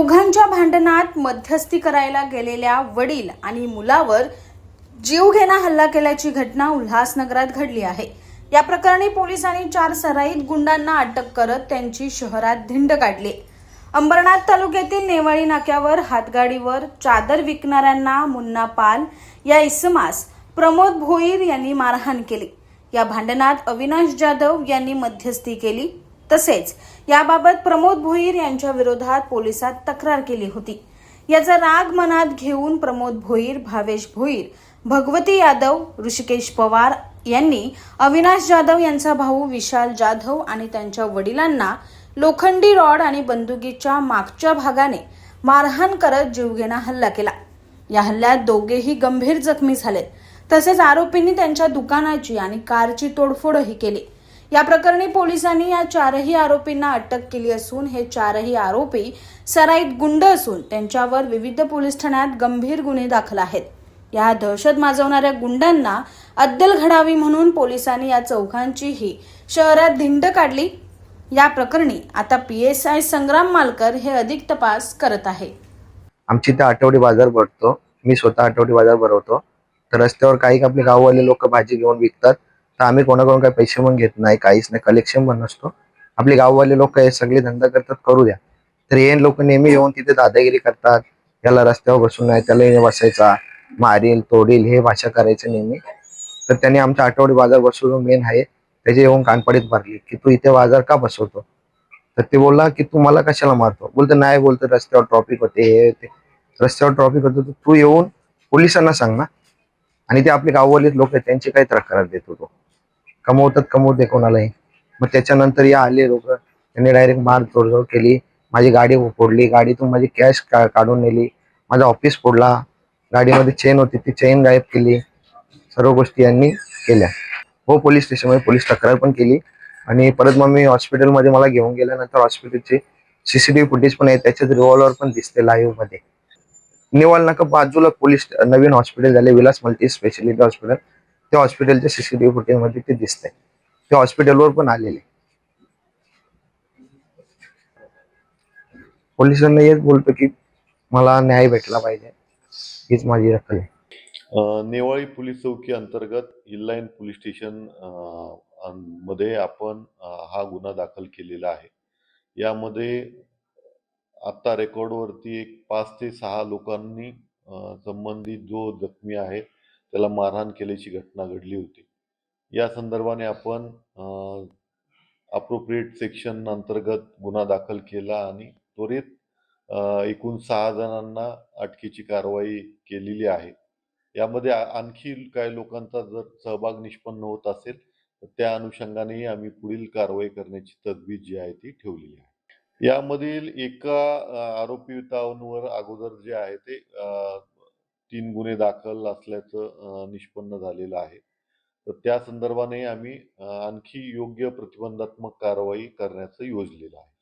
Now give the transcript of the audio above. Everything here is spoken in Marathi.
दोघांच्या भांडणात मध्यस्थी करायला गेलेल्या वडील आणि मुलावर जीवघेणा हल्ला केल्याची घटना उल्हासनगरात घडली आहे। या प्रकरणी पोलिसांनी 4 सराईत गुंडांना अटक करत त्यांची शहरात धिंड काढली। अंबरनाथ तालुक्यातील नेवाळी नाक्यावर हातगाडीवर चादर विकणाऱ्यांना मुन्ना पाल या इसमास प्रमोद भोईर यांनी मारहाण केली। या भांडणात अविनाश जाधव यांनी मध्यस्थी केली। तसेच याबाबत प्रमोद भोईर यांच्या विरोधात पोलिसात तक्रार केली होती। याचा राग मनात घेऊन प्रमोद भोईर, भावेश भोईर, भगवती यादव, ऋषिकेश पवार यांनी अविनाश जाधव यांचा भाऊ विशाल जाधव आणि त्यांच्या वडिलांना लोखंडी रॉड आणि बंदुकीच्या मागच्या भागाने मारहाण करत जीवघेणा हल्ला केला। या हल्ल्यात दोघेही गंभीर जखमी झाले। तसेच आरोपींनी त्यांच्या दुकानाची आणि कारची तोडफोडही केली। या प्रकरणी पोलिसांनी या 4ही आरोपींना अटक केली असून हे 4ही आरोपी सराईत गुंड असून त्यांच्यावर विविध पोलीस ठाण्यात गंभीर गुन्हे दाखल आहेत। या दहशत माजवणाऱ्या गुंडांना अद्दल घडावी म्हणून पोलिसांनी या चौघांचीही शहरात धिंड काढली। या प्रकरणी आता PSI संग्राम मालकर हे अधिक तपास करत आहे। आमची इथे आठवडी बाजार भरतो। मी स्वतः आठवडी बाजार भरवतो। तर रस्त्यावर काही आपले गाववाले लोक भाजी घेऊन विकतात, तर आम्ही कोणाकडून काही पैसे पण घेत नाही, काहीच नाही, कलेक्शन पण नसतो। आपले गाववाले लोक हे सगळे धंदा करतात, करू द्या। तर हे लोक नेहमी येऊन तिथे दादागिरी करतात, याला रस्त्यावर बसून नाही, त्याला येणे बसायचा, मारील तोडील हे भाषा करायचं नेहमी। तर त्यांनी आमचा आठवडी बाजार बसवून मेन आहे त्याचे येऊन कानपडीत भरली की तू इथे बाजार का बसवतो। तर ते बोलला की तू मला कशाला मारतो। बोलतो नाही, बोलतो रस्त्यावर ट्रॉफिक होते, हे ते रस्त्यावर ट्रॉफिक होतं तर तू येऊन पोलिसांना सांग ना। आणि ते आपले गाववाले लोक आहेत त्यांची काही तक्रार देतो, तो कमवतात, कमवू दे कोणालाही। मग त्याच्यानंतर या आले लोक, त्यांनी डायरेक्ट मार तोडजोड केली, माझी गाडी फोडली, गाडीतून माझी कॅश काढून नेली, माझा ऑफिस फोडला, गाडीमध्ये चेन होती ती चेन गायब केली, सर्व गोष्टी यांनी केल्या। हो, पोलीस स्टेशनमध्ये पोलीस तक्रार पण केली। आणि परत मग मी हॉस्पिटलमध्ये मला घेऊन गेल्यानंतर हॉस्पिटलचे CCTV फुटेज पण आहे, त्याच्यात रिव्हॉल्वर पण दिसते लाईव्ह मध्ये। निवाल नाका बाजूला पोलीस नवीन हॉस्पिटल झाले, विलास मल्टी स्पेशालिटी हॉस्पिटल, त्या हॉस्पिटलच्या CCTV फुटेज मध्ये ते दिसतंय, त्या हॉस्पिटलवर पण आलेले। पोलिसांना हेच बोलतो की मला न्याय भेटला पाहिजे, हीच माझी दखल आहे। नेवाळी पोलीस चौकी अंतर्गत हिललाईन पोलीस स्टेशन मध्ये आपण हा गुन्हा दाखल केलेला आहे। यामध्ये आता रेकॉर्डवरती एक 5 ते 6 लोकांनी संबंधित जो जखमी आहे त्याला मारहाण केल्याची घटना घडली होती। या संदर्भाने आपण अप्रोप्रिएट सेक्शन अंतर्गत गुन्हा दाखल केला आणि त्वरित एकूण 6 जणांना अटकेची कारवाई केलेली आहे। यामध्ये आणखी काही लोकांचा जर सहभाग निष्पन्न होत असेल तर त्या अनुषंगानेही आम्ही पुढील कारवाई करण्याची तजवीज जी आहे ती ठेवलेली आहे। यामधील एका आरोपीवर अगोदर जे आहे ते 3 गुन्हे दाखल असल्याचं निष्पन्न झालेलं आहे। तर त्या संदर्भाने आम्ही आणखी योग्य प्रतिबंधात्मक कारवाई करण्याचं योजलेलं आहे।